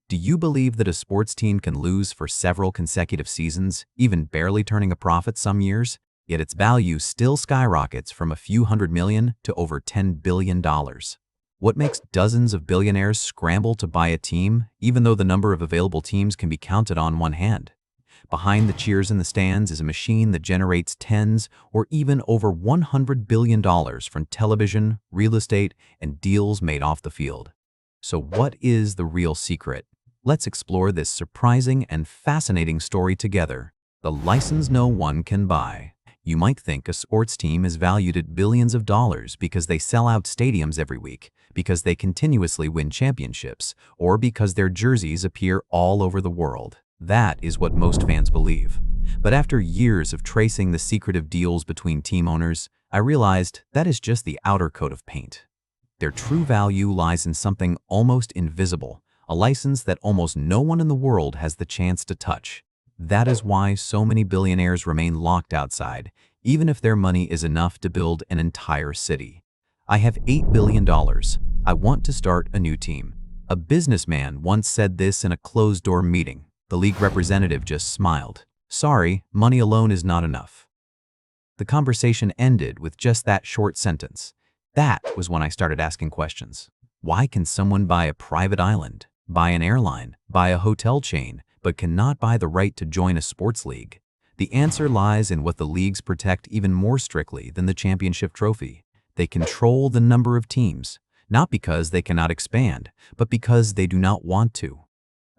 Do you believe that a sports team can lose for several consecutive seasons, even barely turning a profit some years, yet its value still skyrockets from a few hundred million to over $10 billion? What makes dozens of billionaires scramble to buy a team, even though the number of available teams can be counted on one hand? Behind the cheers in the stands is a machine that generates tens or even over $100 billion from television, real estate, and deals made off the field. So what is the real secret? Let's explore this surprising and fascinating story together. The license no one can buy. You might think a sports team is valued at billions of dollars because they sell out stadiums every week, because they continuously win championships, or because their jerseys appear all over the world. That is what most fans believe. But after years of tracing the secretive deals between team owners, I realized that is just the outer coat of paint. Their true value lies in something almost invisible, a license that almost no one in the world has the chance to touch. That is why so many billionaires remain locked outside, even if their money is enough to build an entire city. I have $8 billion. I want to start a new team. A businessman once said this in a closed-door meeting. The league representative just smiled. Sorry, money alone is not enough. The conversation ended with just that short sentence. That was when I started asking questions. Why can someone buy a private island, buy an airline, buy a hotel chain, but cannot buy the right to join a sports league? The answer lies in what the leagues protect even more strictly than the championship trophy. They control the number of teams, not because they cannot expand, but because they do not want to.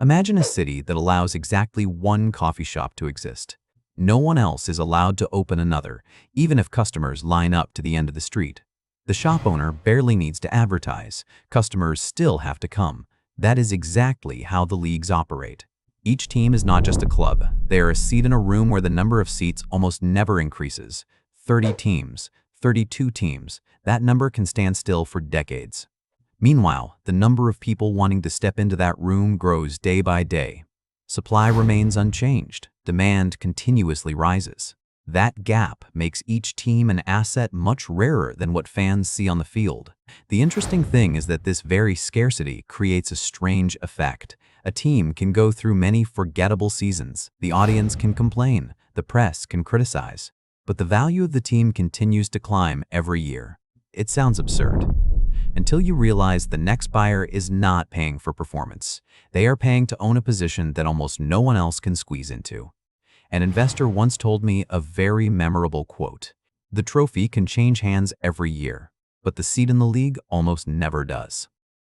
Imagine a city that allows exactly one coffee shop to exist. No one else is allowed to open another, even if customers line up to the end of the street. The shop owner barely needs to advertise. Customers still have to come. That is exactly how the leagues operate. Each team is not just a club. They are a seat in a room where the number of seats almost never increases. 30 teams, 32 teams, that number can stand still for decades. Meanwhile, the number of people wanting to step into that room grows day by day. Supply remains unchanged. Demand continuously rises. That gap makes each team an asset much rarer than what fans see on the field. The interesting thing is that this very scarcity creates a strange effect. A team can go through many forgettable seasons. The audience can complain. The press can criticize. But the value of the team continues to climb every year. It sounds absurd. Until you realize the next buyer is not paying for performance. They are paying to own a position that almost no one else can squeeze into. An investor once told me a very memorable quote. The trophy can change hands every year, but the seat in the league almost never does.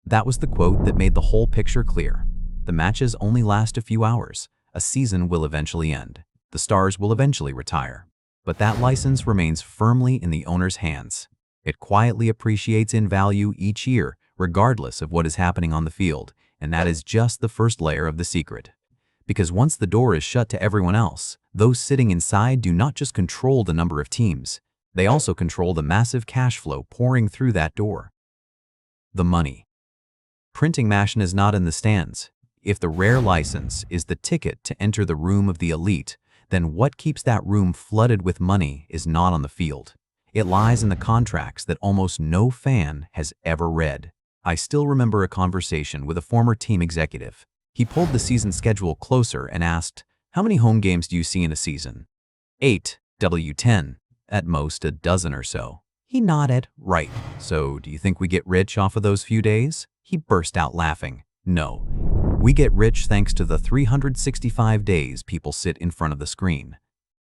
That was the quote that made the whole picture clear. The matches only last a few hours. A season will eventually end. The stars will eventually retire. But that license remains firmly in the owner's hands. It quietly appreciates in value each year, regardless of what is happening on the field, and that is just the first layer of the secret. Because once the door is shut to everyone else, those sitting inside do not just control the number of teams, they also control the massive cash flow pouring through that door. The money. Printing machine is not in the stands. If the rare license is the ticket to enter the room of the elite, then what keeps that room flooded with money is not on the field. It lies in the contracts that almost no fan has ever read. I still remember a conversation with a former team executive. He pulled the season schedule closer and asked, "How many home games do you see in a season?" 8, W10, at most a dozen or so. He nodded. Right. So do you think we get rich off of those few days? He burst out laughing. No. We get rich thanks to the 365 days people sit in front of the screen.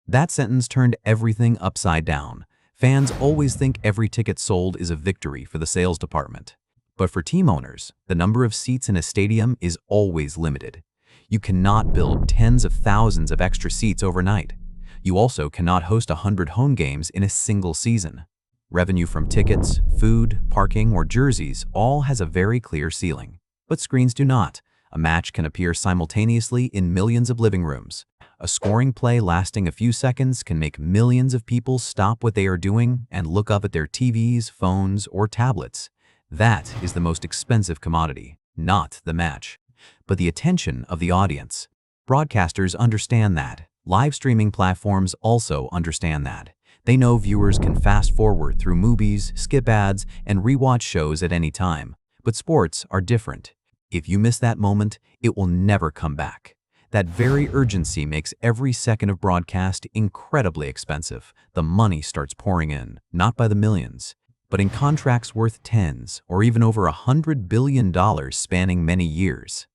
That sentence turned everything upside down. Fans always think every ticket sold is a victory for the sales department. But for team owners, the number of seats in a stadium is always limited. You cannot build tens of thousands of extra seats overnight. You also cannot host 100 home games in a single season. Revenue from tickets, food, parking, or jerseys all has a very clear ceiling. But screens do not. A match can appear simultaneously in millions of living rooms. A scoring play lasting a few seconds can make millions of people stop what they are doing and look up at their TVs, phones, or tablets. That is the most expensive commodity, not the match, but the attention of the audience. Broadcasters understand that. Live streaming platforms also understand that. They know viewers can fast forward through movies, skip ads, and rewatch shows at any time. But sports are different. If you miss that moment, it will never come back. That very urgency makes every second of broadcast incredibly expensive. The money starts pouring in, not by the millions, but in contracts worth tens or even over $100 billion spanning many years.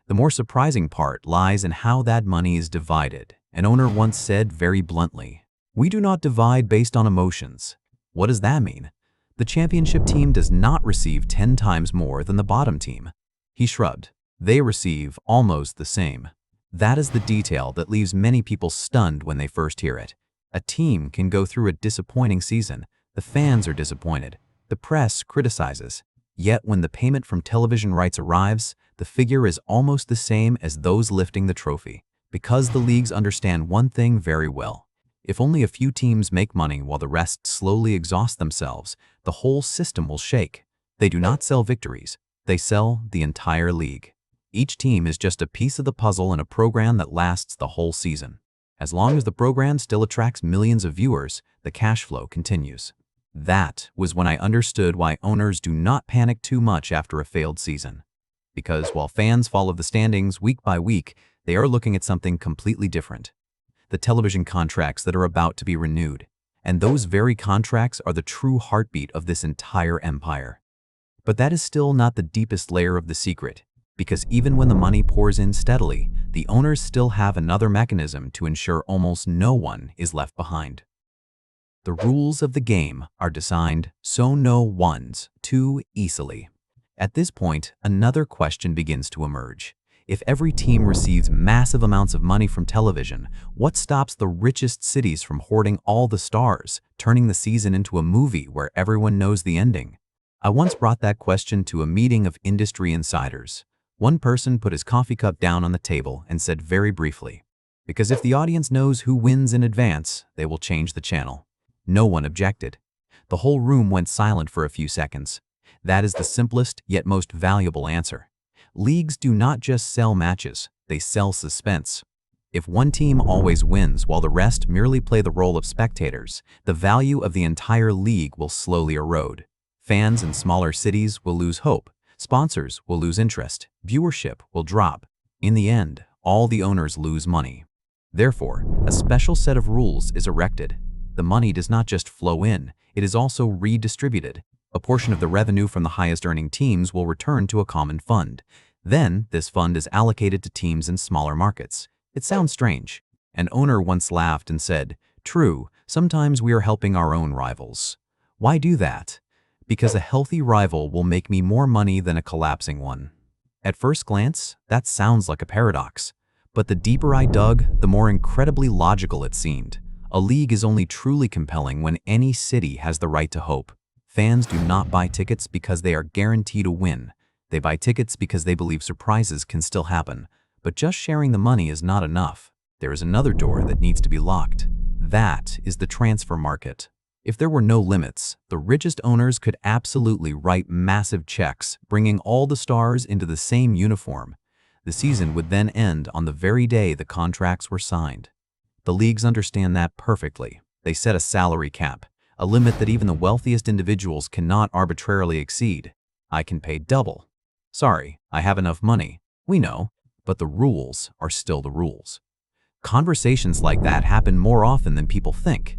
The more surprising part lies in how that money is divided. An owner once said very bluntly, "We do not divide based on emotions." What does that mean? The championship team does not receive 10 times more than the bottom team. He shrugged. They receive almost the same. That is the detail that leaves many people stunned when they first hear it. A team can go through a disappointing season. The fans are disappointed. The press criticizes. Yet when the payment from television rights arrives, the figure is almost the same as those lifting the trophy. Because the leagues understand one thing very well. If only a few teams make money while the rest slowly exhaust themselves, the whole system will shake. They do not sell victories. They sell the entire league. Each team is just a piece of the puzzle in a program that lasts the whole season. As long as the program still attracts millions of viewers, the cash flow continues. That was when I understood why owners do not panic too much after a failed season. Because while fans follow the standings week by week, they are looking at something completely different. The television contracts that are about to be renewed. And those very contracts are the true heartbeat of this entire empire. But that is still not the deepest layer of the secret. Because even when the money pours in steadily, the owners still have another mechanism to ensure almost no one is left behind. The rules of the game are designed so no one's too easily. At this point, another question begins to emerge. If every team receives massive amounts of money from television, what stops the richest cities from hoarding all the stars, turning the season into a movie where everyone knows the ending? I once brought that question to a meeting of industry insiders. One person put his coffee cup down on the table and said very briefly, "Because if the audience knows who wins in advance, they will change the channel." No one objected. The whole room went silent for a few seconds. That is the simplest yet most valuable answer. Leagues do not just sell matches, they sell suspense. If one team always wins while the rest merely play the role of spectators, the value of the entire league will slowly erode. Fans in smaller cities will lose hope. Sponsors will lose interest, viewership will drop. In the end, all the owners lose money. Therefore, a special set of rules is erected. The money does not just flow in, it is also redistributed. A portion of the revenue from the highest earning teams will return to a common fund. Then, this fund is allocated to teams in smaller markets. It sounds strange. An owner once laughed and said, "True, sometimes we are helping our own rivals." Why do that? Because a healthy rival will make me more money than a collapsing one. At first glance, that sounds like a paradox. But the deeper I dug, the more incredibly logical it seemed. A league is only truly compelling when any city has the right to hope. Fans do not buy tickets because they are guaranteed to win. They buy tickets because they believe surprises can still happen. But just sharing the money is not enough. There is another door that needs to be locked. That is the transfer market. If there were no limits, the richest owners could absolutely write massive checks, bringing all the stars into the same uniform. The season would then end on the very day the contracts were signed. The leagues understand that perfectly. They set a salary cap, a limit that even the wealthiest individuals cannot arbitrarily exceed. I can pay double. Sorry, I have enough money. We know, but the rules are still the rules. Conversations like that happen more often than people think.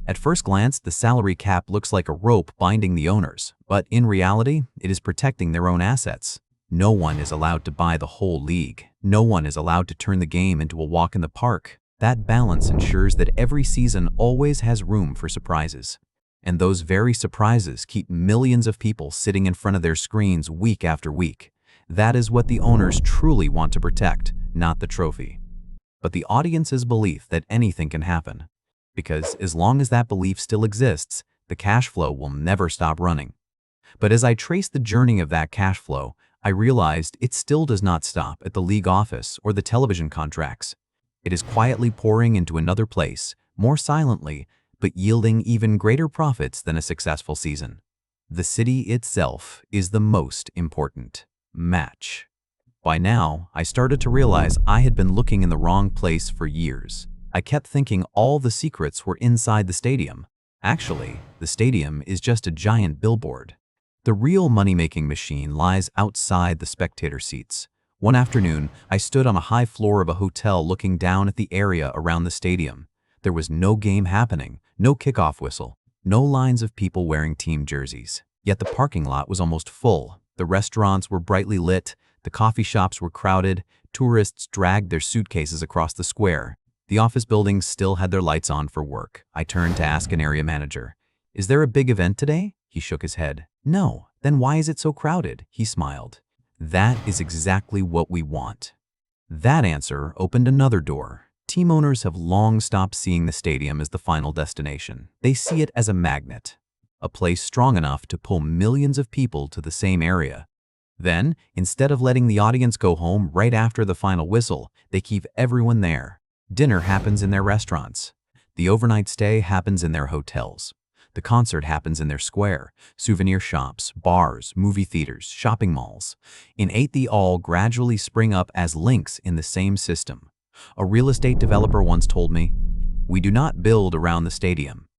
At first glance, the salary cap looks like a rope binding the owners, but in reality, it is protecting their own assets. No one is allowed to buy the whole league. No one is allowed to turn the game into a walk in the park. That balance ensures that every season always has room for surprises. And those very surprises keep millions of people sitting in front of their screens week after week. That is what the owners truly want to protect, not the trophy. But the audience's belief that anything can happen. Because as long as that belief still exists, the cash flow will never stop running. But as I traced the journey of that cash flow, I realized it still does not stop at the league office or the television contracts. It is quietly pouring into another place, more silently, but yielding even greater profits than a successful season. The city itself is the most important match. By now, I started to realize I had been looking in the wrong place for years. I kept thinking all the secrets were inside the stadium. Actually, the stadium is just a giant billboard. The real money-making machine lies outside the spectator seats. One afternoon, I stood on a high floor of a hotel looking down at the area around the stadium. There was no game happening, no kickoff whistle, no lines of people wearing team jerseys. Yet the parking lot was almost full. The restaurants were brightly lit, the coffee shops were crowded, tourists dragged their suitcases across the square. The office buildings still had their lights on for work. I turned to ask an area manager, "Is there a big event today?" He shook his head. "No." "Then why is it so crowded?" He smiled. "That is exactly what we want." That answer opened another door. Team owners have long stopped seeing the stadium as the final destination. They see it as a magnet, a place strong enough to pull millions of people to the same area. Then, instead of letting the audience go home right after the final whistle, they keep everyone there. Dinner happens in their restaurants. The overnight stay happens in their hotels. The concert happens in their square, souvenir shops, bars, movie theaters, shopping malls. In 8, they all gradually spring up as links in the same system. A real estate developer once told me, "We do not build around the stadium."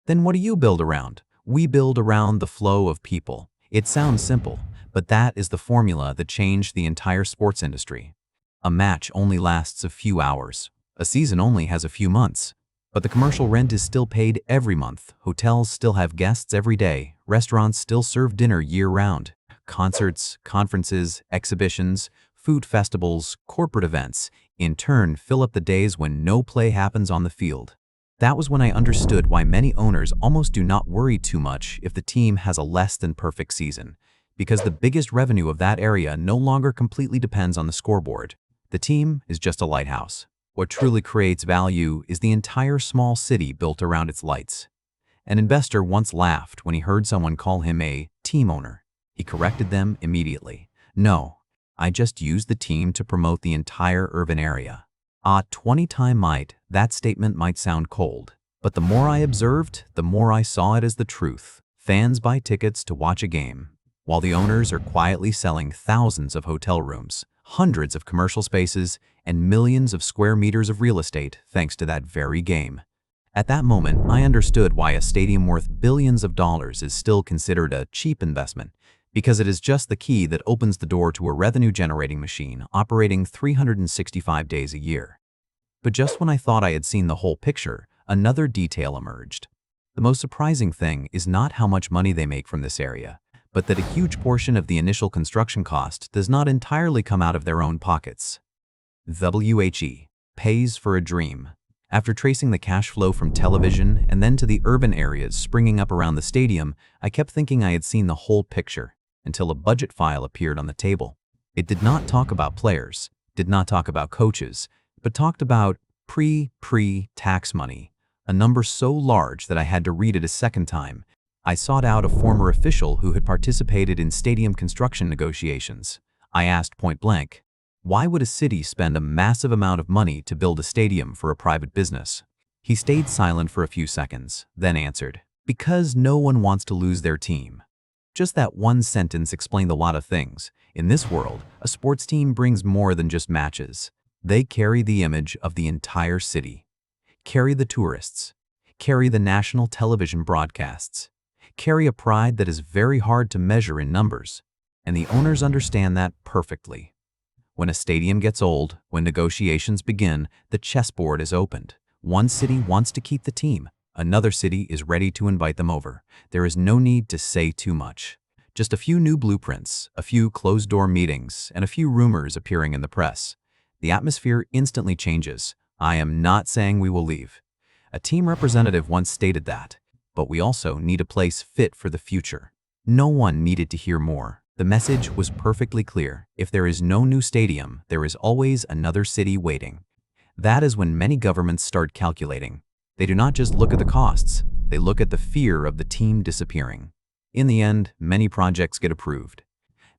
Then what do you build around? We build around the flow of people. It sounds simple, but that is the formula that changed the entire sports industry. A match only lasts a few hours. A season only has a few months. But the commercial rent is still paid every month. Hotels still have guests every day. Restaurants still serve dinner year-round. Concerts, conferences, exhibitions, food festivals, corporate events, in turn fill up the days when no play happens on the field. That was when I understood why many owners almost do not worry too much if the team has a less than perfect season, because the biggest revenue of that area no longer completely depends on the scoreboard. The team is just a lighthouse. What truly creates value is the entire small city built around its lights. An investor once laughed when he heard someone call him a team owner. He corrected them immediately. "No, I just use the team to promote the entire urban area." 20 times might, that statement might sound cold. But the more I observed, the more I saw it as the truth. Fans buy tickets to watch a game, while the owners are quietly selling thousands of hotel rooms, hundreds of commercial spaces, and millions of square meters of real estate thanks to that very game. At that moment, I understood why a stadium worth billions of dollars is still considered a cheap investment, because it is just the key that opens the door to a revenue-generating machine operating 365 days a year. But just when I thought I had seen the whole picture, another detail emerged. The most surprising thing is not how much money they make from this area, but that a huge portion of the initial construction cost does not entirely come out of their own pockets. WHE pays for a dream. After tracing the cash flow from television and then to the urban areas springing up around the stadium, I kept thinking I had seen the whole picture until a budget file appeared on the table. It did not talk about players, did not talk about coaches, but talked about pre-tax money, a number so large that I had to read it a second time. I sought out a former official who had participated in stadium construction negotiations. I asked point blank, why would a city spend a massive amount of money to build a stadium for a private business? He stayed silent for a few seconds, then answered, because no one wants to lose their team. Just that one sentence explained a lot of things. In this world, a sports team brings more than just matches. They carry the image of the entire city, carry the tourists, carry the national television broadcasts, carry a pride that is very hard to measure in numbers, and the owners understand that perfectly. When a stadium gets old, when negotiations begin, the chessboard is opened. One city wants to keep the team. Another city is ready to invite them over. There is no need to say too much. Just a few new blueprints, a few closed-door meetings, and a few rumors appearing in the press. The atmosphere instantly changes. I am not saying we will leave. A team representative once stated that, but we also need a place fit for the future. No one needed to hear more. The message was perfectly clear. If there is no new stadium, there is always another city waiting. That is when many governments start calculating. They do not just look at the costs, they look at the fear of the team disappearing. In the end, many projects get approved.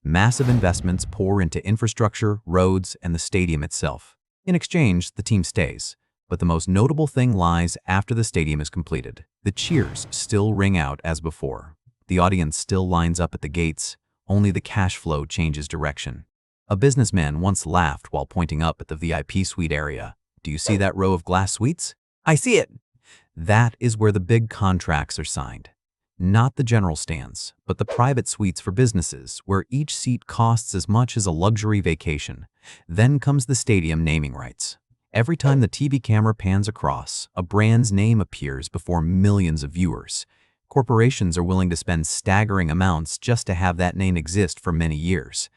Massive investments pour into infrastructure, roads, and the stadium itself. In exchange, the team stays. But the most notable thing lies after the stadium is completed. The cheers still ring out as before. The audience still lines up at the gates. Only the cash flow changes direction. A businessman once laughed while pointing up at the VIP suite area. Do you see that row of glass suites? I see it. That is where the big contracts are signed. Not the general stands, but the private suites for businesses, where each seat costs as much as a luxury vacation. Then comes the stadium naming rights. Every time the TV camera pans across, a brand's name appears before millions of viewers. Corporations are willing to spend staggering amounts just to have that name exist for many years.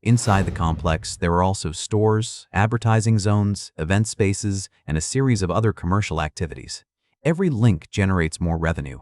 Inside the complex, there are also stores, advertising zones, event spaces, and a series of other commercial activities. Every link generates more revenue.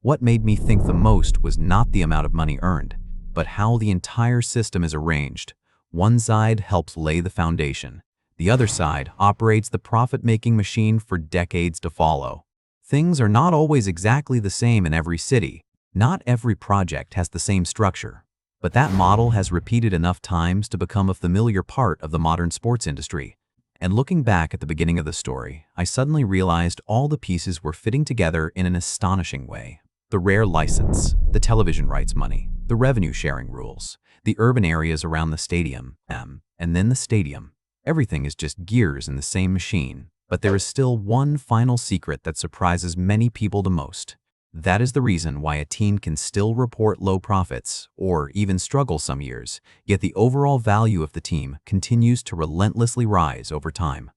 What made me think the most was not the amount of money earned, but how the entire system is arranged. One side helps lay the foundation. The other side operates the profit-making machine for decades to follow. Things are not always exactly the same in every city. Not every project has the same structure. But that model has repeated enough times to become a familiar part of the modern sports industry. And looking back at the beginning of the story, I suddenly realized all the pieces were fitting together in an astonishing way. The rare license, the television rights money, the revenue sharing rules, the urban areas around the stadium, and then the stadium. Everything is just gears in the same machine, but there is still one final secret that surprises many people the most. That is the reason why a team can still report low profits or even struggle some years, yet the overall value of the team continues to relentlessly rise over time.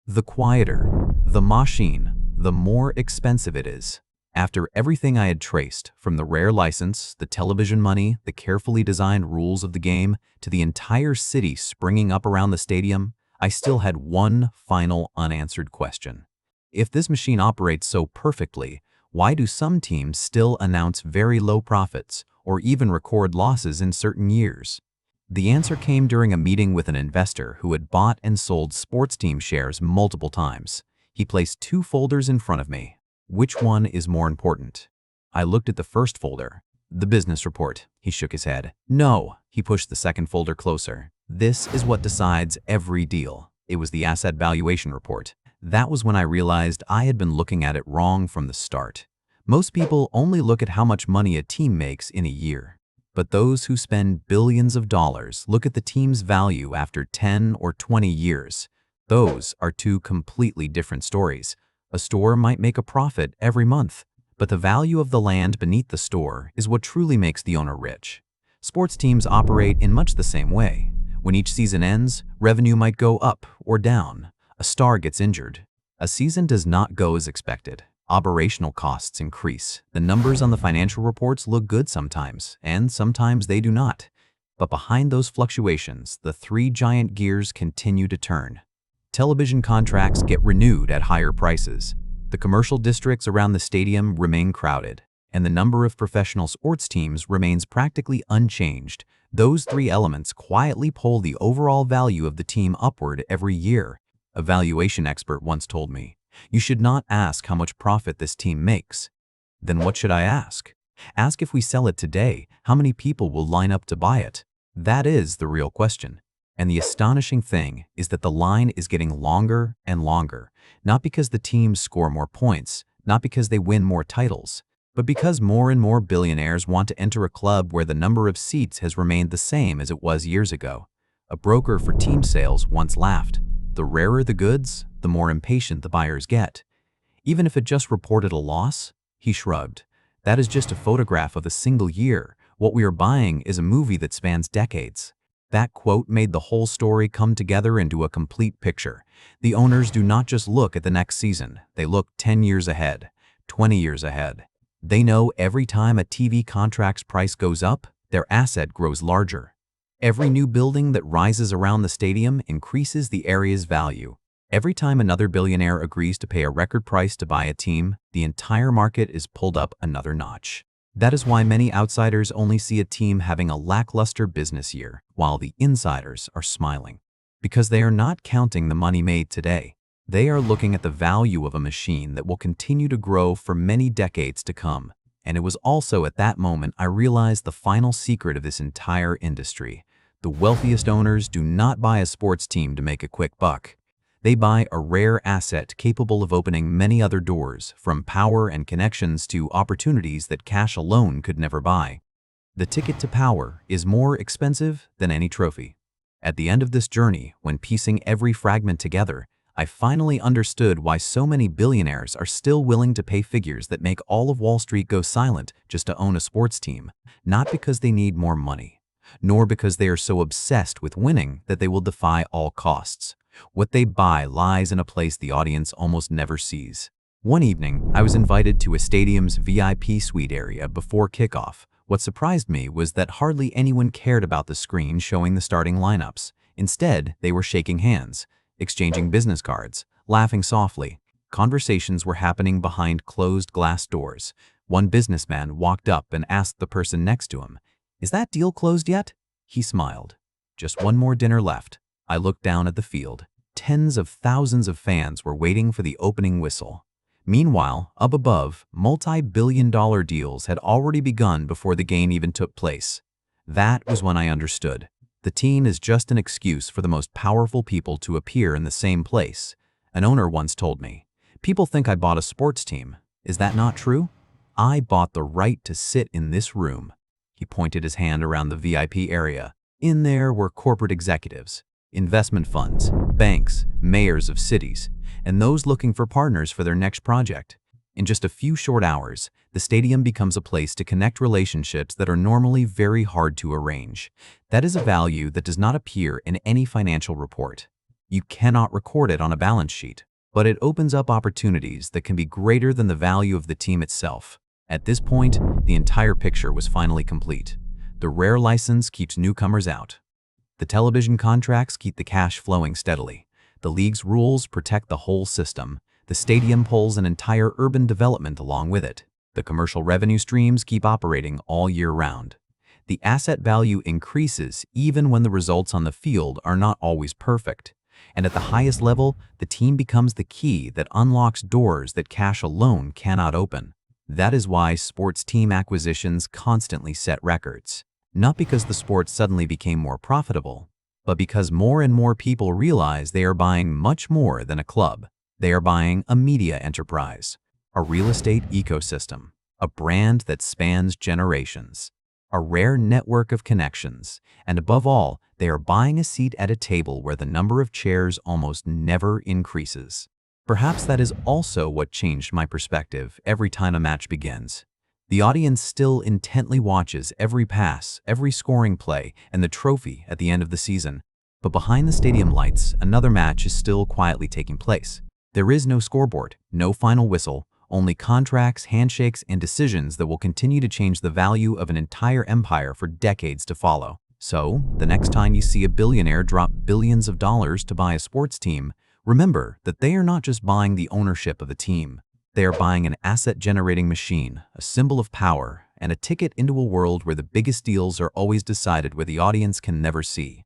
The quieter the machine, the more expensive it is. After everything I had traced, from the rare license, the television money, the carefully designed rules of the game, to the entire city springing up around the stadium, I still had one final unanswered question. If this machine operates so perfectly, why do some teams still announce very low profits or even record losses in certain years? The answer came during a meeting with an investor who had bought and sold sports team shares multiple times. He placed two folders in front of me. Which one is more important? I looked at the first folder. The business report. He shook his head. No. He pushed the second folder closer. This is what decides every deal. It was the asset valuation report. That was when I realized I had been looking at it wrong from the start. Most people only look at how much money a team makes in a year. But those who spend billions of dollars look at the team's value after 10 or 20 years. Those are two completely different stories. A store might make a profit every month, but the value of the land beneath the store is what truly makes the owner rich. Sports teams operate in much the same way. When each season ends, revenue might go up or down. A star gets injured. A season does not go as expected. Operational costs increase. The numbers on the financial reports look good sometimes, and sometimes they do not. But behind those fluctuations, the three giant gears continue to turn. Television contracts get renewed at higher prices. The commercial districts around the stadium remain crowded, and the number of professional sports teams remains practically unchanged. Those three elements quietly pull the overall value of the team upward every year. A valuation expert once told me, "You should not ask how much profit this team makes." Then what should I ask? Ask if we sell it today, how many people will line up to buy it? That is the real question. And the astonishing thing is that the line is getting longer and longer, not because the teams score more points, not because they win more titles, but because more and more billionaires want to enter a club where the number of seats has remained the same as it was years ago. A broker for team sales once laughed, "The rarer the goods, the more impatient the buyers get." Even if it just reported a loss, he shrugged. That is just a photograph of a single year. What we are buying is a movie that spans decades. That quote made the whole story come together into a complete picture. The owners do not just look at the next season. They look 10 years ahead, 20 years ahead. They know every time a TV contract's price goes up, their asset grows larger. Every new building that rises around the stadium increases the area's value. Every time another billionaire agrees to pay a record price to buy a team, the entire market is pulled up another notch. That is why many outsiders only see a team having a lackluster business year, while the insiders are smiling. Because they are not counting the money made today. They are looking at the value of a machine that will continue to grow for many decades to come. And it was also at that moment I realized the final secret of this entire industry. The wealthiest owners do not buy a sports team to make a quick buck. They buy a rare asset capable of opening many other doors, from power and connections to opportunities that cash alone could never buy. The ticket to power is more expensive than any trophy. At the end of this journey, when piecing every fragment together, I finally understood why so many billionaires are still willing to pay figures that make all of Wall Street go silent just to own a sports team, not because they need more money, nor because they are so obsessed with winning that they will defy all costs. What they buy lies in a place the audience almost never sees. One evening, I was invited to a stadium's VIP suite area before kickoff. What surprised me was that hardly anyone cared about the screen showing the starting lineups. Instead, they were shaking hands, exchanging business cards, laughing softly. Conversations were happening behind closed glass doors. One businessman walked up and asked the person next to him, "Is that deal closed yet?" He smiled. "Just one more dinner left." I looked down at the field. Tens of thousands of fans were waiting for the opening whistle. Meanwhile, up above, multi-billion-dollar deals had already begun before the game even took place. That was when I understood. The team is just an excuse for the most powerful people to appear in the same place. An owner once told me, "People think I bought a sports team. Is that not true? I bought the right to sit in this room." He pointed his hand around the VIP area. In there were corporate executives, investment funds, banks, mayors of cities, and those looking for partners for their next project. In just a few short hours, the stadium becomes a place to connect relationships that are normally very hard to arrange. That is a value that does not appear in any financial report. You cannot record it on a balance sheet, but it opens up opportunities that can be greater than the value of the team itself. At this point, the entire picture was finally complete. The rare license keeps newcomers out. The television contracts keep the cash flowing steadily. The league's rules protect the whole system. The stadium pulls an entire urban development along with it. The commercial revenue streams keep operating all year round. The asset value increases even when the results on the field are not always perfect. And at the highest level, the team becomes the key that unlocks doors that cash alone cannot open. That is why sports team acquisitions constantly set records. Not because the sport suddenly became more profitable, but because more and more people realize they are buying much more than a club. They are buying a media enterprise, a real estate ecosystem, a brand that spans generations, a rare network of connections, and above all, they are buying a seat at a table where the number of chairs almost never increases. Perhaps that is also what changed my perspective every time a match begins. The audience still intently watches every pass, every scoring play, and the trophy at the end of the season. But behind the stadium lights, another match is still quietly taking place. There is no scoreboard, no final whistle, only contracts, handshakes, and decisions that will continue to change the value of an entire empire for decades to follow. So, the next time you see a billionaire drop billions of dollars to buy a sports team, remember that they are not just buying the ownership of a team. They are buying an asset-generating machine, a symbol of power, and a ticket into a world where the biggest deals are always decided where the audience can never see.